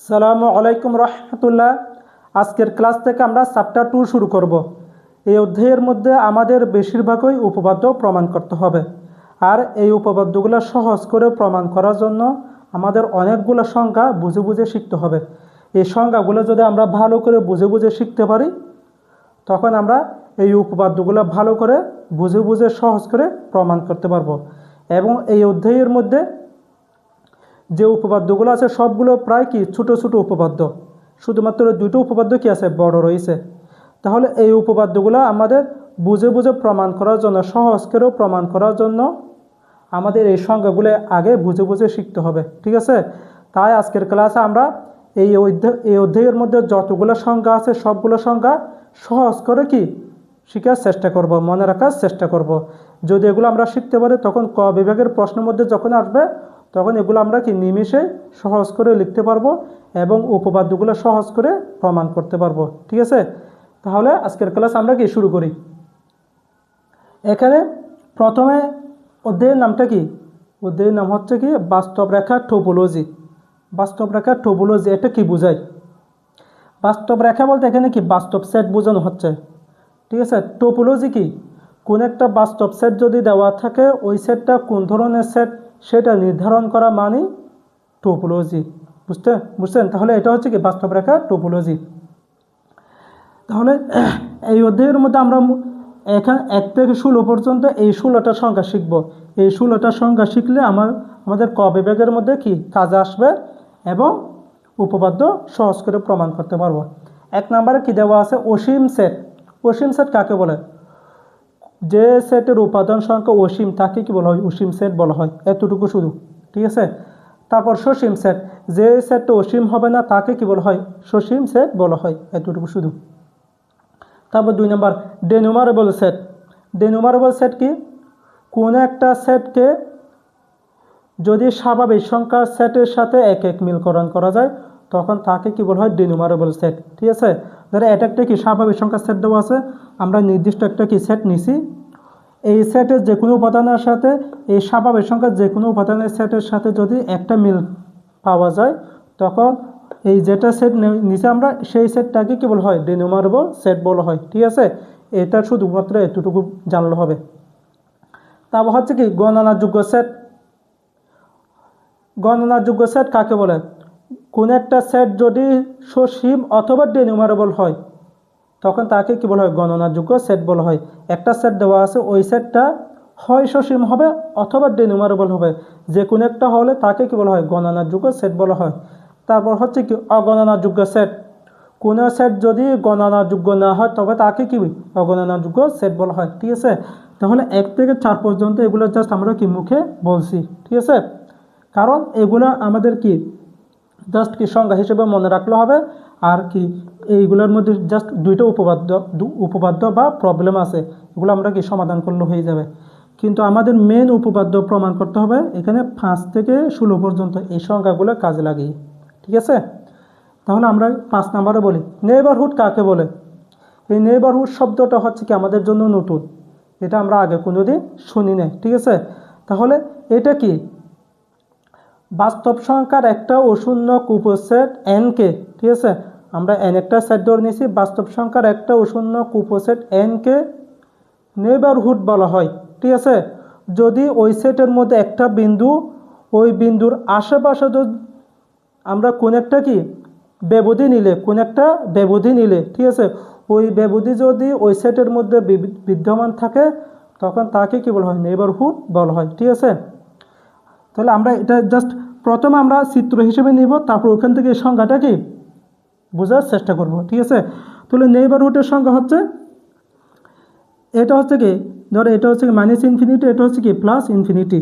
সালামু আলাইকুম রহমতুল্লাহ। আজকের ক্লাস থেকে আমরা চ্যাপ্টার 2 শুরু করব। এই অধ্যায়ের মধ্যে আমাদের বেশিরভাগই উপপাদ্য প্রমাণ করতে হবে। আর এই উপপাদ্যগুলো সহজ করে প্রমাণ করার জন্য আমাদের অনেকগুলো সংজ্ঞা বুঝে বুঝে শিখতে হবে। এই সংজ্ঞাগুলো যদি আমরা ভালো করে বুঝে বুঝে শিখতে পারি, তখন আমরা এই উপপাদ্যগুলো ভালো করে বুঝে বুঝে সহজ করে প্রমাণ করতে পারবো। এবং এই অধ্যায়ের মধ্যে যে উপপাদ্যগুলো আছে সবগুলো প্রায় কি ছোট ছোট উপপাদ্য, শুধুমাত্র দুটো উপপাদ্য কি আছে বড় রয়েছে। তাহলে এই উপপাদ্যগুলো আমাদের বুঝে বুঝে প্রমাণ করার জন্য, সহজ করেও প্রমাণ করার জন্য আমাদের এই সংজ্ঞাগুলো আগে বুঝে বুঝে শিখতে হবে, ঠিক আছে। তাই আজকের ক্লাসে আমরা এই অধ্যায়ের মধ্যে যতগুলো সংজ্ঞা আছে সবগুলো সংজ্ঞা সহজ করে কি শেখার চেষ্টা করব, মনে রাখার চেষ্টা করব। যদি এগুলো আমরা শিখতে পারি, তখন ক বিভাগের প্রশ্নের মধ্যে যখন আসবে তখন এগুলো আমরা কি নিমিষে সহজ করে লিখতে পারবো এবং উপপাদ্যগুলো সহজ করে প্রমাণ করতে পারবো, ঠিক আছে। তাহলে আজকের ক্লাস আমরা কি শুরু করি। এখানে প্রথমে অধ্যায়ের নামটা কি, অধ্যায়ের নাম হচ্ছে কি বাস্তব রেখা টোপোলজি। বাস্তব রেখা টোপোলজি এটা কি বোঝায়? বাস্তব রেখা বলতে এখানে কি বাস্তব সেট বোঝানো হচ্ছে, ঠিক আছে। টোপোলজি কি, কোন একটা বাস্তব সেট যদি দেওয়া থাকে ওই সেটটা কোন ধরনের সেট সেটা নির্ধারণ করা মানে টোপোলজি। বুঝছেন? তাহলে এটা হচ্ছে কি বাস্তব রেখা টোপোলজি। তাহলে এই অধ্যায়ের মধ্যে আমরা এখানে 1 থেকে 16 পর্যন্ত এই 16টা সংখ্যা শিখব। এই 16টা সংখ্যা শিখলে আমাদের ক বিভাগের মধ্যে কি কাজে আসবে এবং উপপাদ্য সহজ করে প্রমাণ করতে পারবো। 1 নম্বরে কি দেওয়া আছে? অসীম সেট। অসীম সেট কাকে বলে? যে সেটের উপাদান সংখ্যা অসীম তাকে কি বলা হয়? অসীম সেট বলা হয়, এতটুকু শুধু, ঠিক আছে। তারপর সসীম সেট, যে সেটটা অসীম হবে না তাকে কি বলা হয়? সসীম সেট বলা হয়, এতটুকু শুধু। তারপর 2 নম্বর ডেনুমারেবল সেট। ডেনুমারেবল সেট কি, কোন একটা সেটকে যদি স্বাভাবিক সংখ্যার সেটের সাথে এক এক মিলকরণ করা যায় তখন তাকে কি বলা হয়? ডেনুমারেবল সেট, ঠিক আছে। ধরো এটা একটা কি স্বাভাবিক সংখ্যার সেট দেওয়া আছে, আমরা নির্দিষ্ট একটা কি সেট নিছি, এই সেটের যে কোনো উপাদানের সাথে এই স্বাভাবিক সংখ্যার যে কোনো উপাদানের সেটের সাথে যদি একটা মিল পাওয়া যায় তখন এই যেটা সেট নিচে আমরা সেই সেটটাকে কি বলা হয়? ডেনুমারেবল সেট বলা হয়, ঠিক আছে। এটা শুধুমাত্র এতটুকু জানলে হবে। তারপর হচ্ছে কি গণনাযোগ্য সেট। গণনাযোগ্য সেট কাকে বলে? কোন একটা সেট যদি সসীম অথবা ডেনুমারেবল হয় তখন তাকে কি বলা হয়? গণনাযোগ্য সেট বলা হয়। একটা সেট দেওয়া আছে, ওই সেটটা হয় সসীম হবে অথবা ডেনুমারেবল হবে, যে কোনো একটা হলে তাকে কি বলা হয়? গণনাযোগ্য সেট বলা হয়। তারপর হচ্ছে কি অগণনাযোগ্য সেট। কোনো সেট যদি গণনাযোগ্য না হয় তবে তাকে কি অগণনাযোগ্য সেট বলা হয়, ঠিক আছে। তাহলে 1 থেকে 4 পর্যন্ত এগুলো জাস্ট আমরা কি মুখে বলছি, ঠিক আছে। কারণ এগুলো আমাদের কি জাস্ট কি সংজ্ঞা হিসেবে মনে রাখলে হবে। আর কি এইগুলোর মধ্যে জাস্ট দুইটা উপপাদ্য বা প্রবলেম আছে, এগুলো আমরা কি সমাধান করলে হয়ে যাবে। কিন্তু আমাদের মেন উপপাদ্য প্রমাণ করতে হবে এখানে 5 থেকে 16 পর্যন্ত এই সংখ্যাগুলো কাজে লাগিয়ে, ঠিক আছে। তাহলে আমরা 5 নম্বরে বলি নেইবারহুড কাকে বলে। এই নেইবারহুড শব্দটা হচ্ছে কি আমাদের জন্য নতুন, এটা আমরা আগে কোনোদিন শুনি নাই, ঠিক আছে। তাহলে এটা কি বাস্তব সংখ্যার একটা অশূন্য উপসেট n কে, ঠিক আছে। আমরা n একটা সেট ধরে নিয়েছি, বাস্তব সংখ্যার একটা অশূন্য উপসেট n কে নেইবারহুড বলা হয়, ঠিক আছে। যদি ওই সেটের মধ্যে একটা বিন্দু, ওই বিন্দুর আশেপাশে আমরা কোন একটা কি ব্যবধি নিলে, ঠিক আছে, ওই ব্যবধি যদি ওই সেটের মধ্যে বিদ্যমান থাকে তখন তাকে কি বলা হয়? নেইবারহুড বলা হয়, ঠিক আছে। তাহলে আমরা এটা জাস্ট প্রথমে আমরা চিত্র হিসেবে নিব, তারপর ওখান থেকে এই সংখ্যাটা কি বোঝার চেষ্টা করব, ঠিক আছে। তাহলে নেইবারহুডের সংখ্যা হচ্ছে, এটা হচ্ছে কি ধরো এটা হচ্ছে কি মাইনাস ইনফিনিটি, এটা হচ্ছে কি প্লাস ইনফিনিটি।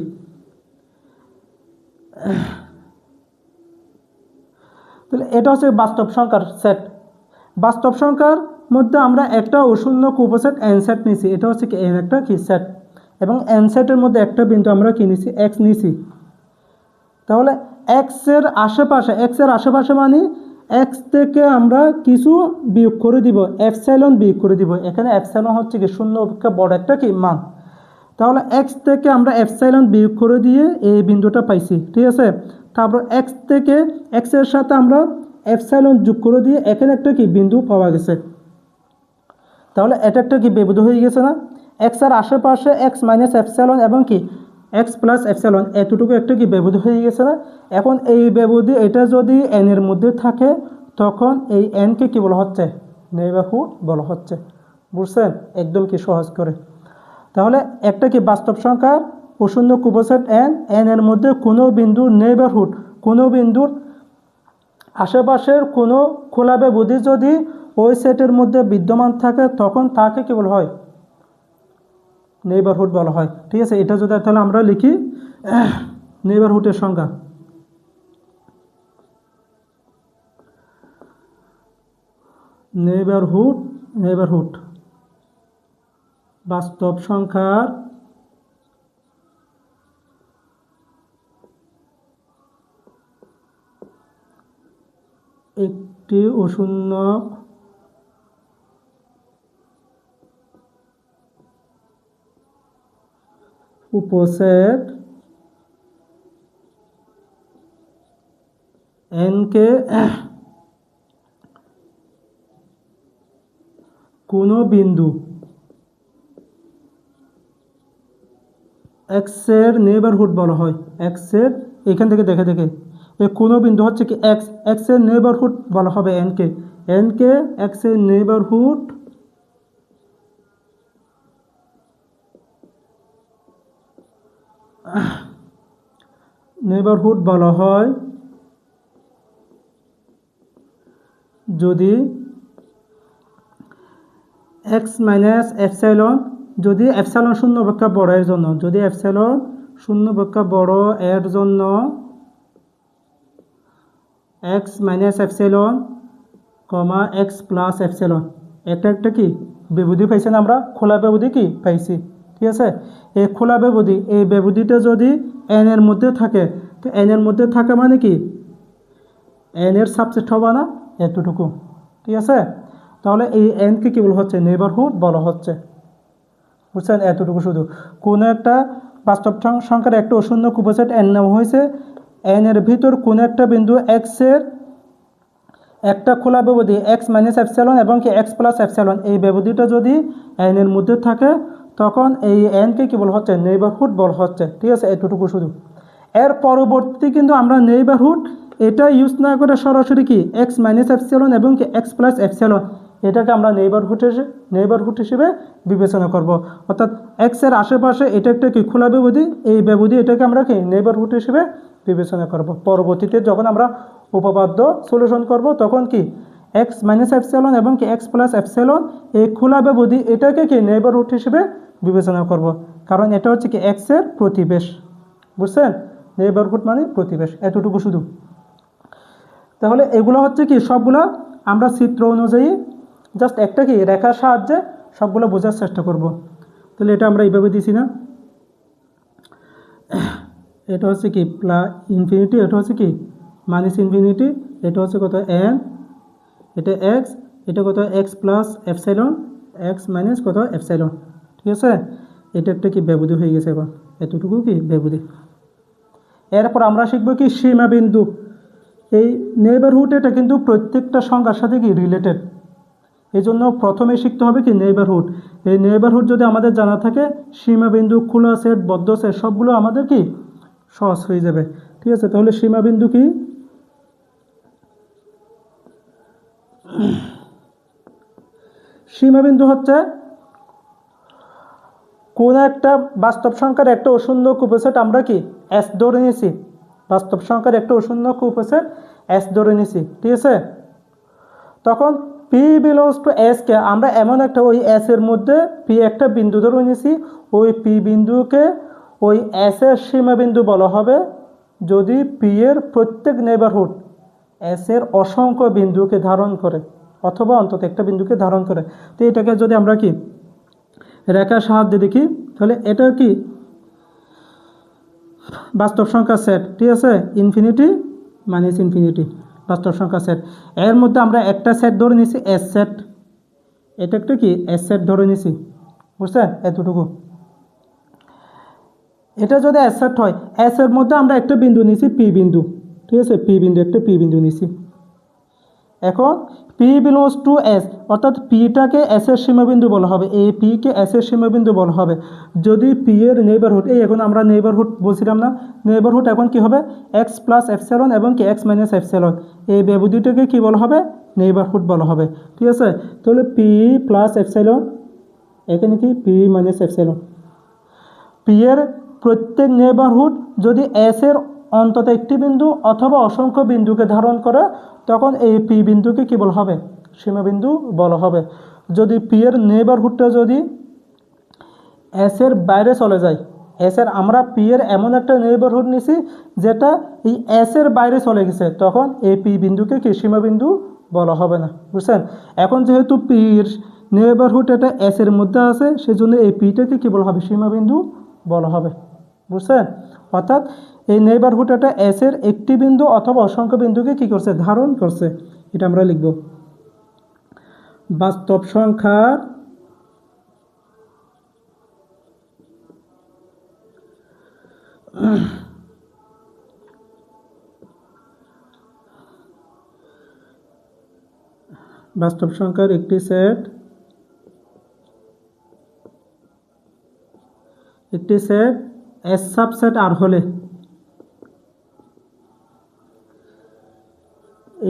তাহলে এটা হচ্ছে বাস্তব সংখ্যার সেট। বাস্তব সংখ্যার মধ্যে আমরা একটা অশূন্য উপসেট n সেট নিছি, এটা হচ্ছে কি n একটা কি সেট, এবং n সেটের মধ্যে একটা বিন্দু আমরা কি নিছি? x নিছি। তাহলে x এর আশেপাশে মানে x থেকে আমরা কিছু বিয়োগ করে দিব, এপসাইলন বিয়োগ করে দিব। এখানে এপসাইলন হচ্ছে কি শূন্য অপেক্ষা বড় একটা কি মান। তাহলে x থেকে আমরা এপসাইলন বিয়োগ করে দিয়ে এই বিন্দুটা পাইছি, ঠিক আছে। তারপর x থেকে x এর সাথে আমরা এপসাইলন যোগ করে দিয়ে এখানে একটা কি বিন্দু পাওয়া গেছে। তাহলে এটা একটা কি বেবুদি হয়ে গেছে না? এক্স এর আশেপাশে এক্স মাইনাস এপসাইলন এবং কি এক্স প্লাস এপসাইলন এতটুকু একটা কি বেবুদি হয়ে গেছে না? এখন এই বেবুদি এটা যদি এন এর মধ্যে থাকে তখন এই এনকে কি বলা হচ্ছে? নেইবারহুড বলা হচ্ছে। বুঝছেন? একদম কি সহজ করে। তাহলে একটা কি বাস্তব সংখ্যার অশূন্য উপসেট এন, এন এর মধ্যে কোনো বিন্দুর নেইবারহুড, কোনো বিন্দুর আশেপাশের কোনো খোলা বেবুদি যদি ওই সেটের মধ্যে বিদ্যমান থাকে তখন তাকে কি বলা হয়? নেইবারহুড বলা হয়। ঠিক আছে, এটা যদি তাহলে আমরা লিখি নেইবারহুডের সংজ্ঞা। নেইবারহুড বাস্তব সংখ্যার একটি অশূন্য উপসেট এনকে কোনো বিন্দু এক্সের নেইবারহুড বলা হয়। এক্সের এখান থেকে দেখে এই কোনো বিন্দু হচ্ছে কি এক্স, এক্সের নেইবারহুড বলা হবে এনকে। এনকে এক্সের নেইবারহুড বলা হয় যদি এক্স মাইনাস এপসাইলন, যদি এপসাইলন শূন্য অপেক্ষা বড় এর জন্য, যদি এপসাইলন শূন্য অপেক্ষা বড় এর জন্য x minus epsilon comma x plus epsilon এটা একটা কি বেবুদি পাইছেন, আমরা খোলা বেবুদি কি পাইছি। ঠিক আছে, এই খোলা বেবুদি, এই বেবুদিটা যদি এন এর মধ্যে থাকে তো এন এর মধ্যে থাকে মানে কি এন এর সাবসেট হবে না এতটুকু। ঠিক আছে, তাহলে এই এনকে কি বলা হচ্ছে? নেইবারহুড বলা হচ্ছে। বুঝছেন? এতটুকু শুধু কোনো একটা বাস্তব সংখ্যার একটা অশূন্য উপসেট এন নেওয়া হয়েছে, এন এর ভিতর কোনো একটা বিন্দু এক্সের একটা খোলা বেবুদি এক্স মাইনাস এপসাইলন এবং কি এক্স প্লাস এপসাইলন এই বেবুদিটা যদি এন এর মধ্যে থাকে তখন এই এনকে কি বলা হচ্ছে? নেইবারহুড বলা হচ্ছে। ঠিক আছে, এতটুকু শুধু। এর পরবর্তী কিন্তু আমরা নেইবারহুড এটা ইউজ না করে সরাসরি কি এক্স মাইনাস এপসাইলন এবং কি এক্স প্লাস এপসাইলন এটাকে আমরা নেইবারহুড হিসেবে বিবেচনা করব। অর্থাৎ এক্সের আশেপাশে এটা একটা কি খোলা বেবুদি, এই বেবুদি এটাকে আমরা কি নেইবারহুড হিসেবে বিবেচনা করব। পরবর্তীতে যখন আমরা উপপাদ্য সলিউশন করব তখন কি এক্স মাইনাস এপসাইলন এবং কি এক্স প্লাস এপসাইলন এই খোলা বেবুদি এটাকে কি নেইবারহুড হিসেবে বিবেচনা করব, কারণ এটা হচ্ছে কি এক্সের প্রতিবেশ। বুঝছেন? নেইবারহুড মানে প্রতিবেশ, এতটুকু শুধু। তাহলে এগুলো হচ্ছে কি সবগুলো আমরা চিত্র অনুযায়ী জাস্ট একটা কি রেখার সাহায্যে সবগুলো বোঝার চেষ্টা করব। তাহলে এটা আমরা এইভাবে দিছি না, এটা হচ্ছে কি প্লাস ইনফিনিটি, এটা হচ্ছে কি মাইনাস ইনফিনিটি, এটা হচ্ছে কত এন, এটা এক্স, এটা কত x plus epsilon, x minus কত এপসাইলন। ঠিক আছে, এটা একটা কি বেবুদি হয়ে গেছে। এখন এতটুকু কি বেবুদি। এরপর আমরা শিখব কি সীমাবিন্দু। এই নেইবারহুড এটা কিন্তু প্রত্যেকটা সংখ্যার সাথে কি রিলেটেড, এই জন্য প্রথমে শিখতে হবে কি নেইবারহুড। এই নেইবারহুড যদি আমাদের জানা থাকে সীমাবিন্দু, খোলা সেট, বদ্ধ সেট সবগুলো আমাদের কি সহজ হয়ে যাবে। ঠিক আছে, তাহলে সীমাবিন্দু কি? সীমাবিন্দু হচ্ছে কোন একটা বাস্তব সংখ্যার একটা অশূন্য উপসেট আমরা কি এস ধরে নিয়েছি, বাস্তব সংখ্যার একটা অশূন্য উপসেট এস ধরে নিয়েছি। ঠিক আছে, তখন P belongs to S K আমরা এমন একটা ওই এস এর মধ্যে পি একটা বিন্দু ধরে নিয়েছি, ওই পি বিন্দুকে ওই এস এর সীমাবিন্দু বলা হবে যদি পি এর প্রত্যেক নেইবারহুড এস এর অসংখ্য বিন্দুকে ধারণ করে অথবা অন্তত একটা বিন্দুকে ধারণ করে। তো এটাকে যদি আমরা কি রেখার সাহায্যে দেখি তাহলে এটা কি বাস্তব সংখ্যা সেট। ঠিক আছে, ইনফিনিটি মাইনাস ইনফিনিটি বাস্তব সংখ্যা সেট। এর মধ্যে আমরা একটা সেট ধরে নিছি এস সেট, এটা একটা কি এস সেট ধরে নিছি। বুঝছেন? এতটুকু। এটা যদি এস সেট হয়, এস এর মধ্যে আমরা একটা বিন্দু নিছি পি বিন্দু। ঠিক আছে, পি বিন্দু, একটা পি বিন্দু নিছি। এখন পি বিলংস টু এস, অর্থাৎ পিটাকে এস এর সীমাবিন্দু বলা হবে, এই পিকে এস এর সীমাবিন্দু বলা হবে যদি পি এর নেইবারহুড, এই এখন আমরা নেইবারহুড বলছিলাম না, নেইবারহুড এখন কি হবে এক্স প্লাস এপসিলন এবং কি এক্স মাইনাস এপসিলন, এই ব্যবধিটাকে কি বলা হবে নেইবারহুড বলা হবে। ঠিক আছে, তাহলে পি প্লাস এপসিলন, এখানে কি পি মাইনাস এপসিলন, পি এর প্রত্যেক নেইবারহুড যদি এস এর অন্তত একটি বিন্দু অথবা অসংখ্য বিন্দুকে ধারণ করে তখন এই পি বিন্দুকে কী বলা হবে সীমাবিন্দু বলা হবে। যদি পি এর নেইবারহুডটা যদি এস এর বাইরে চলে যায়, এস এর আমরা পি এর এমন একটা নেইবারহুড নিছি যেটা এই এস এর বাইরে চলে গেছে, তখন এই পি বিন্দুকে কি সীমাবিন্দু বলা হবে না, বুঝছেন। এখন যেহেতু পির নেইবারহুড এটা এস এর মধ্যে আছে, সেজন্য এই পিটাকে কী বলা হবে সীমাবিন্দু বলা হবে, বুঝছেন। অর্থাৎ এই নেইবারহুড এটা এস এর একটি বিন্দু অথবা অসংখ্য বিন্দুকে কি করছে ধারণ করছে, এটা আমরা লিখব। বাস্তব সংখ্যার একটি সেট এস সাবসেট আর হলে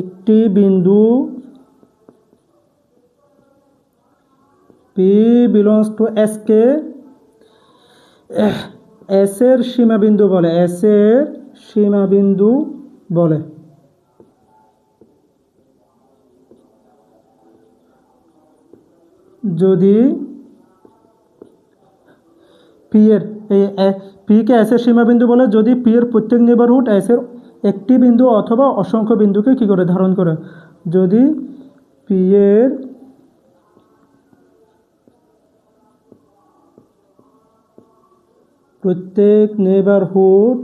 একটি বিন্দু P belongs to S K S এর সীমাবিন্দু বলে, এস এর সীমাবিন্দু বলে। যদি পি এর পি কে এস এর সীমাবিন্দু বলে যদি পি এর প্রত্যেক নেইবারহুড এস এর একটি বিন্দু অথবা অসংখ্য বিন্দুকে কি করে ধারণ করে, যদি পি এর প্রত্যেক নেইবারহুড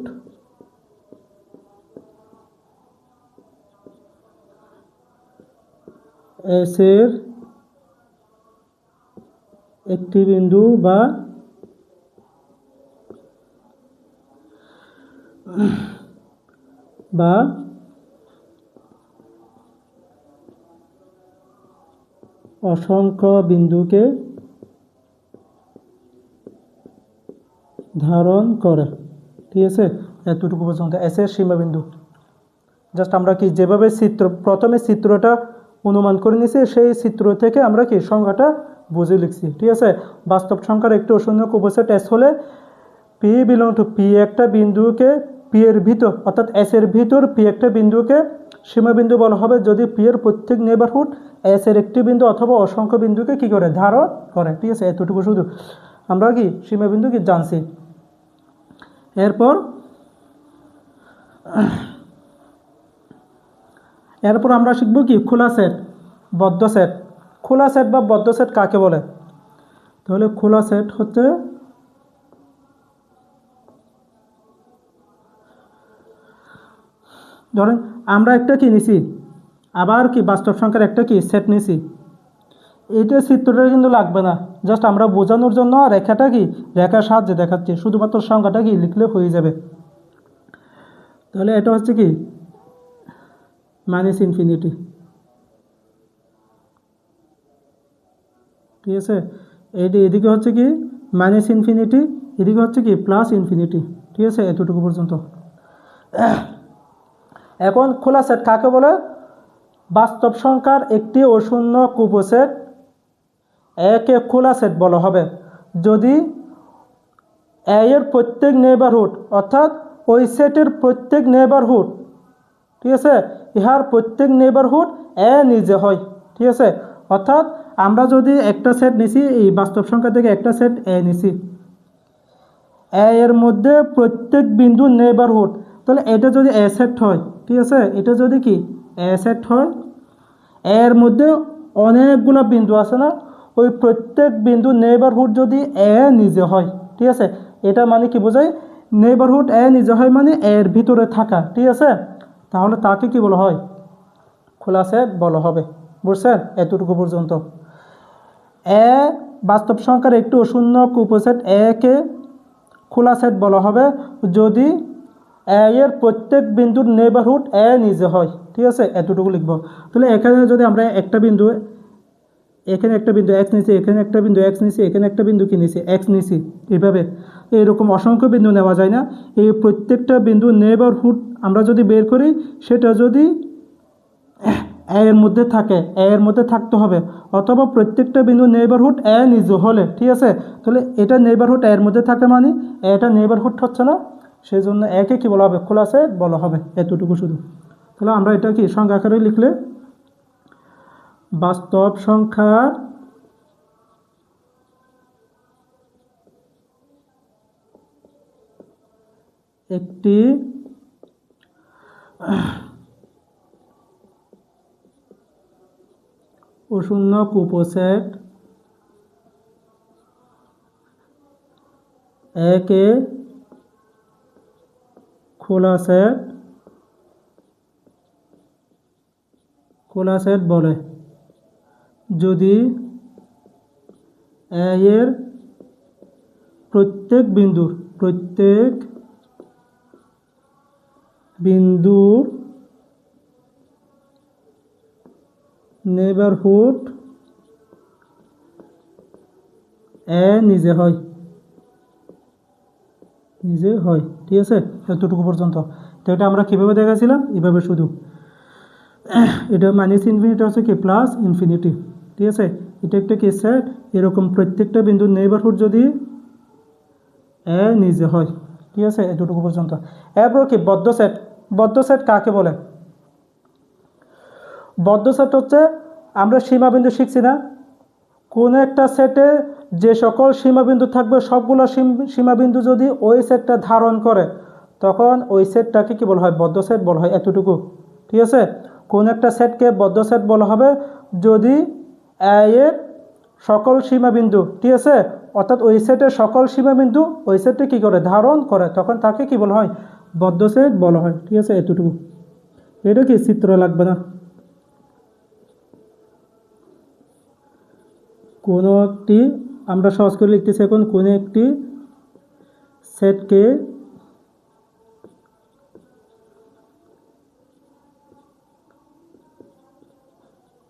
এস এর একটি বিন্দু বা অসংখ্য বিন্দুকে ধারণ করে। ঠিক আছে, এতটুকু পর্যন্ত এস এর সীমাবিন্দু। জাস্ট আমরা কি যেভাবে প্রথমে চিত্রটা অনুমান করে নিয়েছি সেই চিত্র থেকে আমরা কি সংখ্যাটা বুঝে লিখছি। ঠিক আছে, বাস্তব সংখ্যার একটি অশূন্য উপসেট এস হলে পি বিলং টু পি একটা বিন্দুকে পি এর ভিতর অর্থাৎ এস এর ভিতর পি একটা বিন্দুকে সীমাবিন্দু বলা হবে যদি পি এর প্রত্যেক নেইবারহুড এস এর একটি বিন্দু অথবা অসংখ্য বিন্দুকে কি করে ধারণ করে। ঠিক আছে, এতটুকু শুধু আমরা কি সীমাবিন্দু কি জানছি। এরপর আমরা শিখব কি খোলা সেট, বদ্ধ সেট। খোলা সেট বা বদ্ধ সেট কাকে বলে? তাহলে খোলা সেট হচ্ছে ধরেন আমরা একটা কি নিছি, আবার কি বাস্তব সংখ্যার একটা কি সেট নিছি, এইটা চিত্রটা কিন্তু লাগবে না, জাস্ট আমরা বোঝানোর জন্য রেখাটা কি রেখার সাহায্যে দেখাচ্ছি, শুধুমাত্র সংখ্যাটা কি লিখলে হয়ে যাবে। তাহলে এটা হচ্ছে কি মাইনাস ইনফিনিটি। ঠিক আছে, এদিকে হচ্ছে কি মাইনাস ইনফিনিটি, এদিকে হচ্ছে কি প্লাস ইনফিনিটি। ঠিক আছে, এতটুকু পর্যন্ত। এখন খোলা সেট কাকে বলে? বাস্তব সংখ্যার একটি অশূন্য উপসেট একে খোলা সেট বলা হবে যদি এ এর প্রত্যেক নেইবারহুড অর্থাৎ ওই সেটের প্রত্যেক নেইবারহুড, ঠিক আছে, ইহার প্রত্যেক নেইবারহুড এ নিজে হয়। ঠিক আছে, অর্থাৎ আমরা যদি একটা সেট নিছি, এই বাস্তব সংখ্যা থেকে একটা সেট এ নিছি, এ এর মধ্যে প্রত্যেক বিন্দু নেইবারহুড, তাহলে এটা যদি এ সেট হয়, ঠিক আছে, এটা যদি কি এ সেট হয়, এর মধ্যে অনেকগুলো বিন্দু আছে না, ওই প্রত্যেক বিন্দু নেইবারহুড যদি এ নিজে হয়, ঠিক আছে, এটা মানে কি বোঝায় নেইবারহুড এ নিজে হয় মানে এর ভিতরে থাকা। ঠিক আছে, তাহলে তাকে কি বলা হয় খোলা সেট বলা হবে, বুঝছেন। এতটুকু পর্যন্ত। এ বাস্তব সংখ্যার একটি অশূন্য উপসেট এ কে খোলা সেট বলা হবে যদি এ এর প্রত্যেক বিন্দুর নেইবারহুড এ নিজে হয়, ঠিক আছে, এতটুকু লিখব। তাহলে এখানে যদি আমরা একটা বিন্দু, এখানে একটা বিন্দু এক্স নিছি, এখানে একটা বিন্দু এক্স নিছি, এখানে একটা বিন্দু কি নিছি এক্স নিছি, এইভাবে এরকম অসংখ্য বিন্দু নেওয়া যায় না? এই প্রত্যেকটা বিন্দু নেইবারহুড আমরা যদি বের করি, সেটা যদি এ এর মধ্যে থাকে, এ এর মধ্যে থাকতে হবে, অথবা প্রত্যেকটা বিন্দু নেইবারহুড এ নিজে হলে, ঠিক আছে। তাহলে এটা নেইবারহুড এর মধ্যে থাকে মানে এটা নেইবারহুড হচ্ছে না, সেই জন্য একে কী বলা হবে, খোলা সেট বলা হবে, এতটুকু শুধু। তাহলে আমরা এটা কি সংখ্যা আকারে লিখলে, বাস্তব সংখ্যার একটি অশূন্যক উপসেট একে খোলা সেট বলে যদি এ এর প্রত্যেক বিন্দুর নেইবারহুড এ নিজে হয়, ঠিক আছে, এতটুকু পর্যন্ত। তো এটা আমরা কীভাবে দেখাছিলাম, এভাবে শুধু, এটা মাইনাস ইনফিনিটি হচ্ছে কি প্লাস ইনফিনিটি, ঠিক আছে। এটা একটা কি সেট, এরকম প্রত্যেকটা বিন্দুর নেইবারহুড যদি এ নিজে হয়, ঠিক আছে, এতটুকু পর্যন্ত। এরপর কি বদ্ধ সেট কাকে বলে? বদ্ধ সেট হচ্ছে, আমরা সীমাবিন্দু শিখছি না, কোন একটা সেটে যে সকল সীমাবিন্দু থাকবে সবগুলো সীমাবিন্দু যদি ওই সেটটা ধারণ করে, তখন ওই সেটটাকে কি বলা হয়, বদ্ধ সেট বলা হয়, এতটুকু, ঠিক আছে। কোন একটা সেটকে বদ্ধ সেট বলা হবে যদি এ এর সকল সীমাবিন্দু, ঠিক আছে, অর্থাৎ ওই সেটের সকল সীমাবিন্দু ওই সেটটি কী করে, ধারণ করে, তখন তাকে কি বলা হয়, বদ্ধ সেট বলা হয়, ঠিক আছে, এতটুকু। এটা কি চিত্র লাগবে না। কোনো একটি, আমরা সহজ করে লিখতেছি এখন, কোনো একটি সেটকে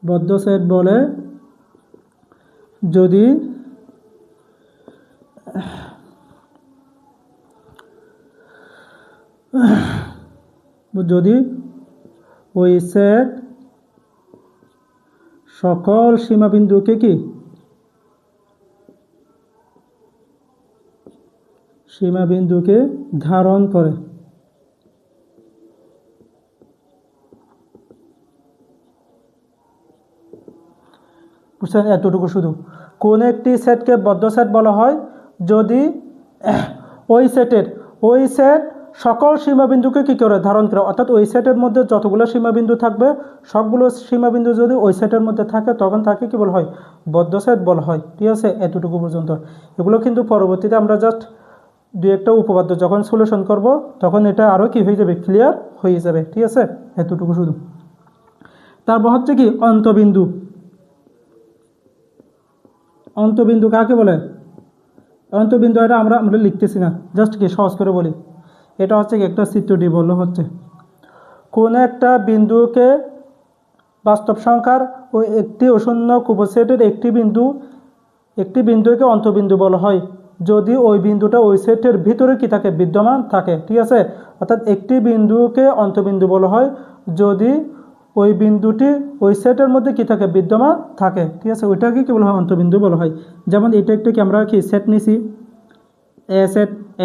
বদ্ধ সেট বলে যদি ওই সেট সকল সীমাবিন্দুকে কি ধারণ করে। বুঝছেন, এতটুকু শুধু। কোন একটি সেটকে বদ্ধ সেট বলা হয় যদি ওই সেট সকল সীমাবিন্দুকে কী করে, ধারণ করে, অর্থাৎ ওই সেটের মধ্যে যতগুলো সীমাবিন্দু থাকবে সবগুলো সীমাবিন্দু যদি ওই সেটের মধ্যে থাকে, তখন তাকে কী বলা হয়, বদ্ধ সেট বলা হয়, ঠিক আছে, এতটুকু পর্যন্ত। এগুলো কিন্তু পরবর্তীতে আমরা জাস্ট দুই একটা উপপাদ্য যখন সলিউশন করব, তখন এটা আরও কি হয়ে যাবে, ক্লিয়ার হয়ে যাবে, ঠিক আছে, এতটুকু শুধু। তারপর হচ্ছে কি অন্তবিন্দু কাকে বলে? অন্তবিন্দু এটা আমরা লিখতেছি না, জাস্ট কি সহজ করে বলি, এটা হচ্ছে কি একটা চিত্রটি বললো হচ্ছে কোন একটা বিন্দুকে বাস্তব সংখ্যার ওই একটি অশূন্যক উপসেটের একটি বিন্দুকে অন্তবিন্দু বলা হয় যদি ওই বিন্দুটা ওই সেটের ভিতরে কি থাকে, বিদ্যমান থাকে, ঠিক আছে। অর্থাৎ একটি বিন্দুকে অন্তবিন্দু বলা হয় যদি ওই বিন্দুটি ওই সেটের মধ্যে কি থাকে, বিদ্যমান থাকে, ঠিক আছে, ওইটাকে কি বলা হয়, অন্তবিন্দু বলা হয়। যেমন এটা একটা কি আমরা কি সেট নিছি,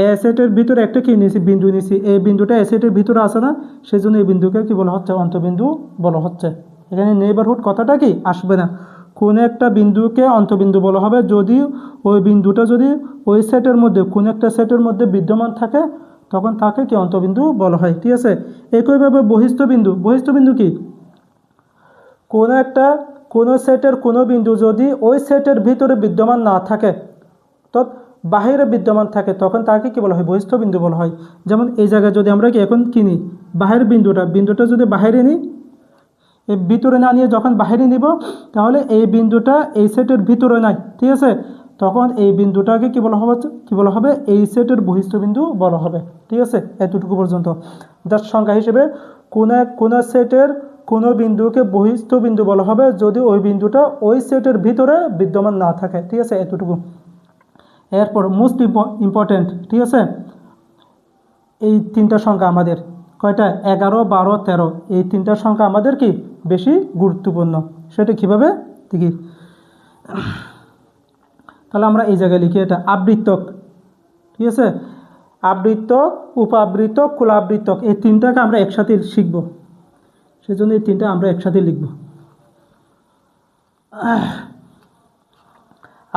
এ সেটের ভিতরে একটা কি নিছি, বিন্দু নিছি, এই বিন্দুটা এ সেটের ভিতরে আসে না, সেই জন্য এই বিন্দুকে কি বলা হচ্ছে, অন্তবিন্দু বলা হচ্ছে। এখানে নেইবারহুড কথাটা কি আসবে না। কোন একটা বিন্দুকে অন্তবিন্দু বলা হবে যদি ওই বিন্দুটা যদি ওই সেটের মধ্যে কোন একটা সেটের মধ্যে বিদ্যমান থাকে, তখন তাকে কি অন্তবিন্দু বলা হয়, ঠিক আছে। একইভাবে বহিস্থ বিন্দু কি, কোনো সেটের কোনো বিন্দু যদি ওই সেটের ভিতরে বিদ্যমান না থাকে, তো বাহিরে বিদ্যমান থাকে, তখন তাকে কি বলা হয়, বহিস্থ বিন্দু বলা হয়। যেমন এই জায়গায় যদি আমরা কি এখন কিনি বাহির বিন্দুটা যদি বাহিরে নিই, এই ভিতরে না নিয়ে যখন বাহিরে নিব, তাহলে এই বিন্দুটা এই সেটের ভিতরে নাই, ঠিক আছে। তখন এই বিন্দুটাকে কি বলা হবে এই সেটের বহিস্থ বিন্দু বলা হবে। ঠিক আছে, এতটুকু পর্যন্ত। জাস্ট সংখ্যা হিসেবে কোন সেটের কোনো বিন্দুকে বহিস্থ বিন্দু বলা হবে যদি ওই বিন্দুটা ওই সেটের ভিতরে বিদ্যমান না থাকে। ঠিক আছে, এতটুকু। এরপর মোস্ট ইম্পর্টেন্ট, ঠিক আছে, এই তিনটা সংখ্যা আমাদের কয়টা 11, 12, 13 এই তিনটা সংখ্যা আমাদের কি বেশি গুরুত্বপূর্ণ। সেটা কিভাবে দেখি। তাহলে আমরা এই জায়গায় লিখি এটা আবৃত্তক। ঠিক আছে, আবৃত্তক, উপাবৃত্তক, কুলাবৃত্তক এই তিনটাকে আমরা একসাথে শিখব, সেজন্য এই তিনটা আমরা একসাথে লিখব।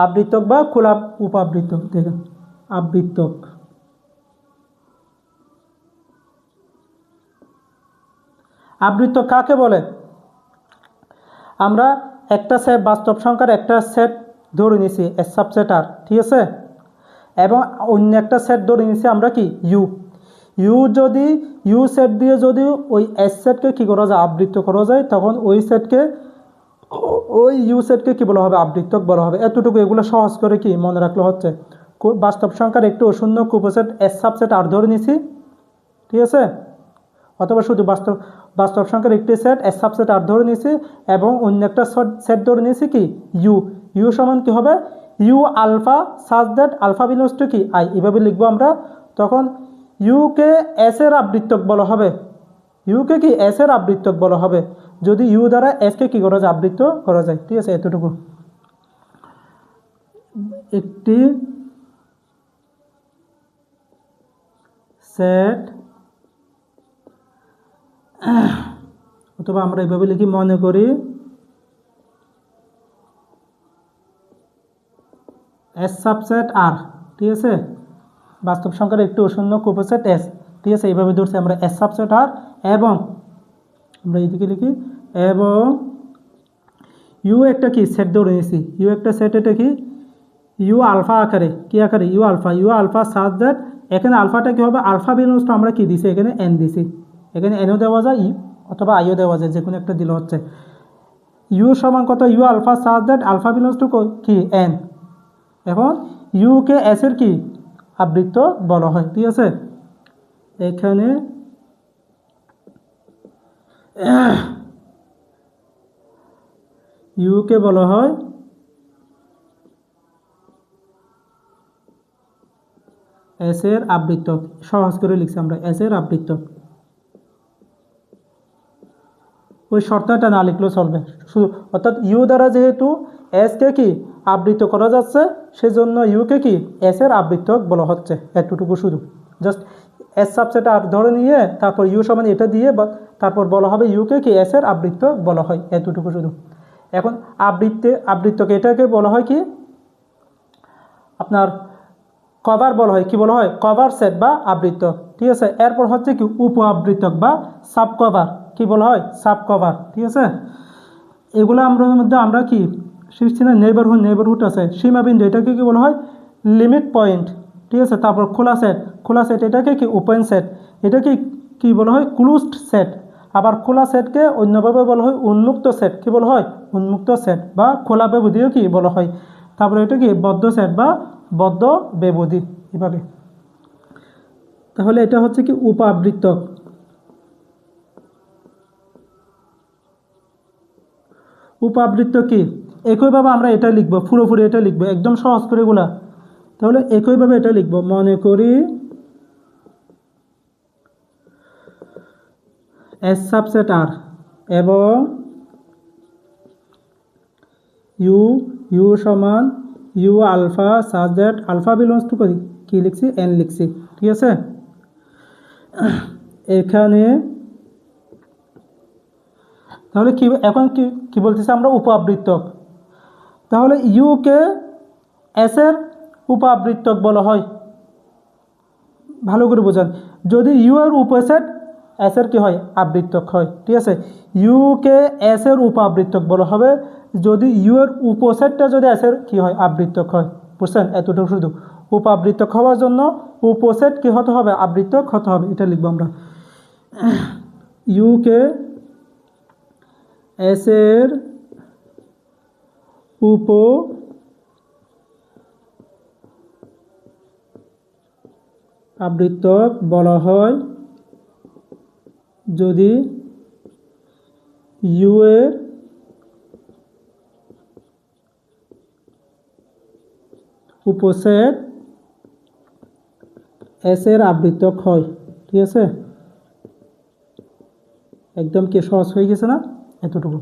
আবৃত্তক বা উপাবৃত্তক। দেখেন আবৃত্তক, আবৃত্তক কাকে বলে? আমরা একটা সেট বাস্তব সংখ্যার একটা সেট ধরে নিছি এস সাবসেট আর, ঠিক আছে, এবং অন্য একটা সেট ধরে নিছি আমরা কি ইউ যদি ইউ সেট দিয়ে যদি ওই এস সেটকে কী করা যায় আবৃত্ত করা যায় তখন ওই ইউ সেটকে কী বলা হবে আবৃত্তক বলা হবে। এতটুকু এগুলো সহজ করে কি মনে রাখলে হচ্ছে বাস্তব সংখ্যার একটি অশূন্য উপসেট এস সাবসেট আর ধরে নিছি, ঠিক আছে, অথবা শুধু বাস্তব সংখ্যার একটি সেট এস সাবসেট আর ধরে নিয়েছি এবং অন্য একটা সেট ধরে নিয়েছি কি ইউ সমান কি হবে U alpha such that alpha belongs to কি আই, এভাবে লিখবো আমরা। তখন ইউকে এস এর আবৃত্তক বলা হবে, ইউকে কি এস এর আবৃত্তক বলা হবে যদি ইউ দ্বারা এসকে কি করা যায় আবৃত্ত করা যায়। ঠিক আছে, এতটুকু। একটি সেট অথবা আমরা এইভাবে লিখি, মনে করি এস সাবসেট আর, ঠিক আছে, বাস্তব সংখ্যার একটি অশূন্য উপসেট এস, ঠিক আছে, এইভাবে ধরছি আমরা এস সাবসেট আর, এবং আমরা এইদিকে লিখি এবং ইউ একটা কি সেট ধরে নিয়েছি, ইউ একটা সেট, এটা কি ইউ আলফা আকারে, কি আকারে ইউ আলফা সাজ দ্যাট, এখানে আলফাটা কি হবে আলফা বিলংস টু আমরা কি দিছি এখানে এন দিছি, এখানে এনও দেওয়া যায় অথবা আইও দেওয়া যায়, যে কোনো একটা দিলে হচ্ছে। ইউ সমান কত U alpha such that alpha belongs to কি এন, এখন ইউকে এস এর কি আবৃত্ত বলা হয়। ঠিক আছে, এখানে ইউকে বলা হয় এস এর আবৃত্তক, সহজ করে লিখছি আমরা এস এর আবৃত্তক। ওই শর্তটা না লিখলেও চলবে শুধু, অর্থাৎ ইউ দ্বারা যেহেতু এসকে কি আবৃত্ত করা যাচ্ছে সেজন্য ইউকে কি এস এর আবৃত্তক বলা হচ্ছে, এতটুকু শুধু। জাস্ট এস সাবসেট আর ধরে নিয়ে তারপর ইউ সমান এটা দিয়ে তারপর বলা হবে ইউকে কি এস এর আবৃত্তক বলা হয়, এতটুকু শুধু। এখন আবৃত্তক এটাকে বলা হয় কি আপনার কভার বলা হয়, কি বলা হয় কভার সেট বা আবৃত্তক। ঠিক আছে, এরপর হচ্ছে কি উপ আবৃত্তক বা সাব কভার, কি বলা হয় সাব কভার। ঠিক আছে, এগুলো আমরা মধ্যে আমরা কি শিখছি না, নেইবারহুড আছে, সীমাবিন্দু, এটাকে কি বলা হয় লিমিট পয়েন্ট। ঠিক আছে, তারপর খোলা সেট এটাকে কি ওপেন সেট, এটাকে কি বলা হয় ক্লোজড সেট। আবার খোলা সেটকে অন্যভাবে বলা হয় উন্মুক্ত সেট, কি বলা হয় উন্মুক্ত সেট বা খোলা ব্যবধিও কি বলা হয়। তারপরে এটা কি বদ্ধ সেট বা বদ্ধ ব্যবধি, এভাবে। তাহলে এটা হচ্ছে কি উপাবৃত্তক। উপাবৃত্ত কি একইভাবে আমরা এটা লিখবো, পুরোপুরি এটা লিখবো একদম সহজ করে এগুলা। তাহলে একইভাবে এটা লিখবো, মনে করি এস সাবসেট আর এবং ইউ সমান U alpha such that alpha belongs to কি লিখছি এন লিখছি। ঠিক আছে, এখানে তাহলে কি এখন কি বলতেছি আমরা উপাবৃত্তক। তাহলে ইউকে এস এর উপাবৃত্তক বলা হয়, ভালো করে বোঝান। যদি ইউ এর উপসেট এস এর কি হয় আবৃত্তক হয়। ঠিক আছে, ইউকে এস এর উপাবৃত্তক বলা হবে যদি ইউ এর উপসেটটা যদি এস এর কি হয় আবৃত্তক হয়। বুঝছেন, এতটুকু শুধু। উপাবৃত্তক হওয়ার জন্য উপসেট কি হতে হবে আবৃত্তক হতে হবে, এটা লিখবো আমরা। ইউকে এস এর আবৃত্তক বলা হয় যদি ইউ এর উপসেট এস এর আবৃত্তক হয়। ঠিক আছে, একদম কি সহজ হয়ে গেছে না? এতটুকু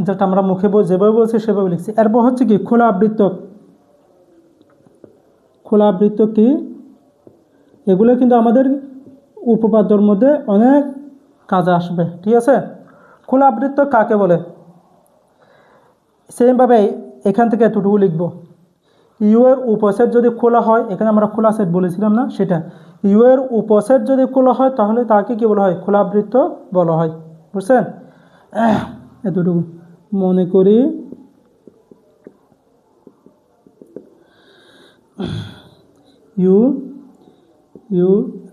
যেটা আমরা মুখে যেভাবে বলছি সেভাবে লিখছি। এরপর হচ্ছে কি খোলা আবৃত্তক। খোলা আবৃত্তক কি? এগুলো কিন্তু আমাদের উপপাদ্যর মধ্যে অনেক কাজে আসবে। ঠিক আছে, খোলা আবৃত্তক কাকে বলে? সেমভাবে এখান থেকে এতটুকু লিখব, ইউ এর উপসেট যদি খোলা হয়, এখানে আমরা খোলা সেট বলেছিলাম না, সেটা ইউ এর উপসেট যদি খোলা হয় তাহলে তাকে কি বলা হয়? খোলা আবৃত্তক বলা হয়। বুঝছেন? এতটুকু মনে করি ইউ ইউ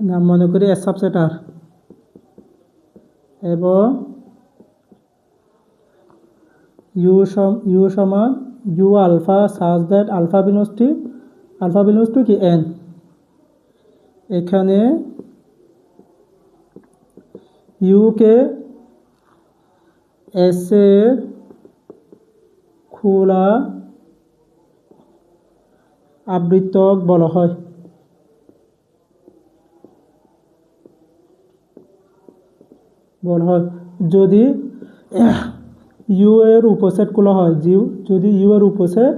না মনে করি এস সাবসেট আর এবং ইউ সমান U alpha such that alpha belongs to কি এন। এখানে ইউকে এস এর খোলা আবৃত্তক বলা হয়। যদি ইউ এর উপসেট খোলা হয়, যদি ইউ এর উপসেট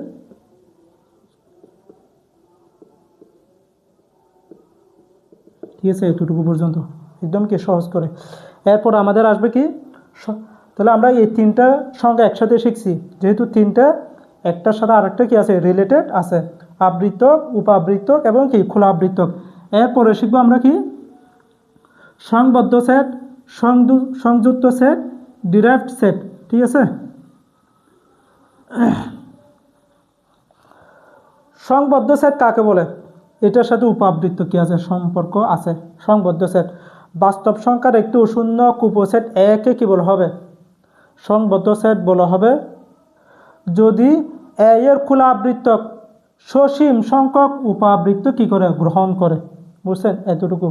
ঠিক আছে, এতটুকু পর্যন্ত একদম কি সহজ করে। এরপর আমাদের আসবে কি, তাহলে আমরা এই তিনটা সংখ্যা একসাথে শিখছি, যেহেতু তিনটা একটার সাথে আরেকটা কি আছে? রিলেটেড আছে, আবৃত্তক, উপ আবৃত্তক এবং কি খোলা আবৃত্তক। এরপরে শিখবো আমরা কি সংবদ্ধ সেট, সংযুক্ত সেট, ডিরাইভড সেট। ঠিক আছে, সংবদ্ধ সেট কাকে বলে? এটার সাথে উপাবৃত্ত কি আছে? সম্পর্ক আছে। সংবদ্ধ সেট বাস্তব সংখ্যার একটি শূন্য উপসেট একে কি বলা হবে? সংবদ্ধ সেট বলা হবে যদি এ এর খোলা আবৃত্তক সসীম সংখ্যক উপাবৃত্ত কি করে? গ্রহণ করে। বুঝছেন? এতটুকু।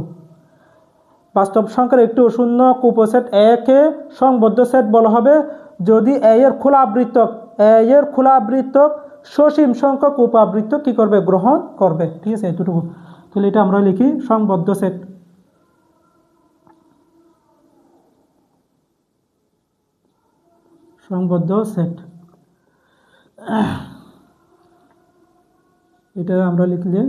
বাস্তব সংখ্যার একটি শূন্য উপসেট একে সংবদ্ধ সেট বলা হবে যদি এ এর খোলা আবৃত্তক সসীম সংখ্যক উপাবৃত্ত কি করবে? গ্রহণ করবে। ঠিক আছে, এতটুকু। তাহলে এটা আমরা লিখি সংবদ্ধ সেট। সংবদ্ধ সেট এটা আমরা লিখলে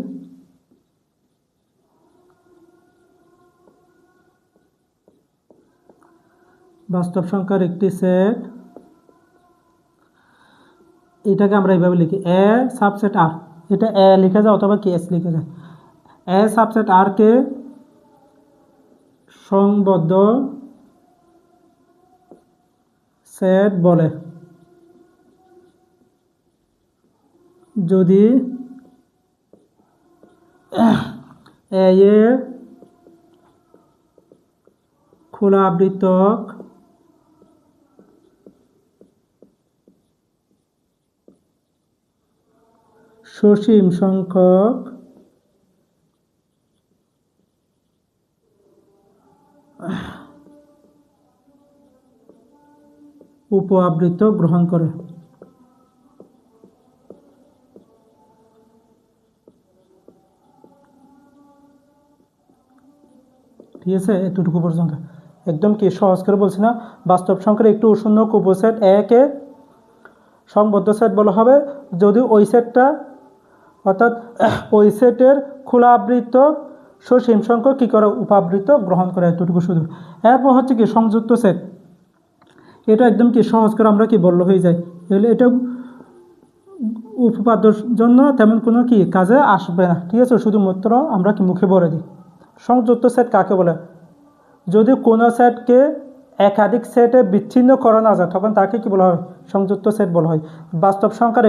বাস্তব সংখ্যার একটি সেট, এটাকে আমরা এইভাবে লিখি এ সাবসেট আর। এটা এ লিখা যায় অথবা কি এস লিখা যায়। এ সাবসেট আর কে সংবদ্ধ সেট বলে যদি এ এর খোলা আবৃত্তক সসীম সংখ্যক উপ আবৃত্ত গ্রহণ করে। ঠিক আছে, এতটুকু পর্যন্ত একদম কি সহজ করে বলছি না? বাস্তব সংখ্যার একটি শূন্য উপসেট একে সংবদ্ধ সেট বলা হবে যদি ওই সেটটা অর্থাৎ ওই সেটের খোলা আবৃত্ত সসীম সংখ্যক কী করে? উপাবৃত্ত গ্রহণ করে। এতটুকু শুধু। এরপর হচ্ছে কি সংযুক্ত সেট। এটা একদম কি সহজ করে আমরা কি বললে হয়ে যায়। এটা উপপাদ্যর জন্য তেমন কোনো কি কাজে আসবে না। ঠিক আছে, শুধুমাত্র আমরা কি মুখে বলে দিই। সংযুক্ত সেট কাকে বলে? যদি কোনো সেটকে একাধিক সেটে বিচ্ছিন্ন করা না যায় তখন তাকে কি বলা হয়? সংযুক্ত সেট বলা হয়। বাস্তব সংখ্যার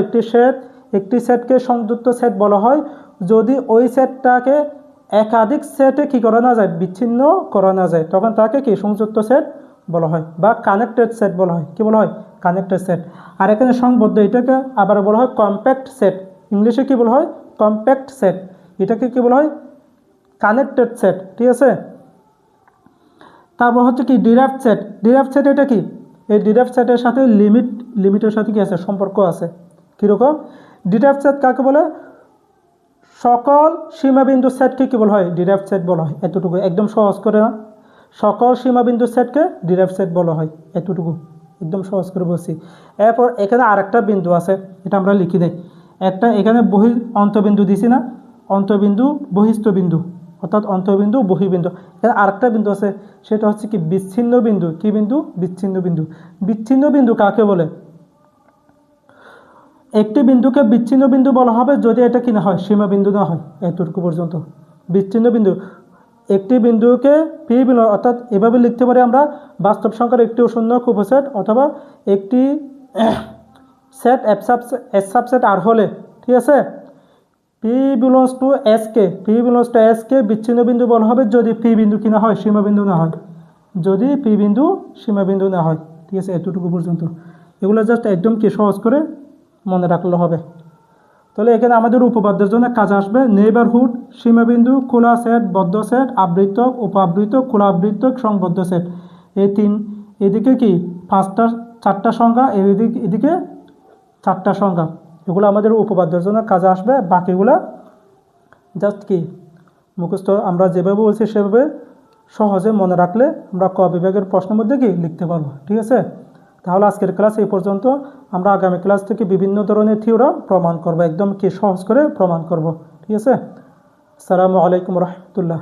একটি সেটকে সংযুক্ত সেট বলা হয় যদি ওই সেটটাকে একাধিক সেটে কি করা না যায়? বিচ্ছিন্ন করা না যায় তখন তাকে কি সংযুক্ত সেট বলা হয় বা কানেক্টেড সেট বলা হয়। কি বলা হয়? Connected set. আর এখানে সংবদ্ধ, এটাকে আবার বলা হয় কম্প্যাক্ট সেট। ইংলিশে কি বলা হয়? Compact set. এটাকে কি বলা হয়? কানেক্টেড সেট, ঠিক আছে। তারপর হচ্ছে কি ডিরাইভড সেট। ডিরাইভড সেট এটা কি? এই ডিরাইভড সেটের সাথে লিমিটের সাথে কি আছে, সম্পর্ক আছে। কীরকম? ডিরাইভড সেট কাকে বলে? সকল সীমাবিন্দু সেটকে কী বলা হয়? ডিরাইভড সেট বলা হয়। এতটুকু একদম সহজ করে না? সকল সীমাবিন্দু সেটকে ডিরাইভড সেট বলা হয়, এতটুকু একদম সহজ করে বলছি। এরপর এখানে আরেকটা বিন্দু আছে, এটা আমরা লিখি দেই। একটা এখানে অন্তবিন্দু দিছি না, অন্তবিন্দু বহিস্থ বিন্দু, অর্থাৎ অন্তবিন্দু বহিবিন্দু। এখানে আরেকটা বিন্দু আছে, সেটা হচ্ছে কি বিচ্ছিন্ন বিন্দু। কি বিন্দু? বিচ্ছিন্ন বিন্দু। বিচ্ছিন্ন বিন্দু কাকে বলে? একটি বিন্দুকে বিচ্ছিন্ন বিন্দু বলা হবে যদি এটা কি না হয়, সীমাবিন্দু না হয়। এতটুকু পর্যন্ত বিচ্ছিন্ন বিন্দু। একটি বিন্দুকে পি বিন্দু, অর্থাৎ এভাবে লিখতে পারি আমরা, বাস্তব সংখ্যার একটি শূন্যক উপসেট অথবা একটি সেট এস সাবসেট আর হলে, ঠিক আছে, P belongs to S K, P belongs to S K বিচ্ছিন্ন বিন্দু বলা হবে যদি পি বিন্দু কি না হয়, সীমাবিন্দু না হয়। যদি পি বিন্দু সীমাবিন্দু না হয়, ঠিক আছে, এতটুকু পর্যন্ত। এগুলো জাস্ট একদম কি সহজ করে মনে রাখলে হবে। তাহলে এখানে আমাদের উপপাদ্যের জন্য কাজ আসবে নেইবারহুড, সীমাবিন্দু, খোলা সেট, বদ্ধ সেট, আবৃতক, উপাবৃতক, খোলা আবৃতক, সংবদ্ধ সেট। এই তিন, এদিকে কি চারটা সংখ্যা, এদিকে চারটা সংখ্যা। এগুলো আমাদের উপপাদ্যের জন্য কাজে আসবে। বাকিগুলো জাস্ট কি মুখস্থ আমরা যেভাবে বলছি সেভাবে সহজে মনে রাখলে আমরা ক বিভাগের প্রশ্নের মধ্যে কি লিখতে পারবো, ঠিক আছে। তাহলে আজকের ক্লাস এই পর্যন্ত। আমরা আগামী ক্লাস থেকে বিভিন্ন ধরনের থিওরাম প্রমাণ করব, একদম কি সহজ করে প্রমাণ করব, ঠিক আছে। আসসালামু আলাইকুম রহমতুল্লাহ।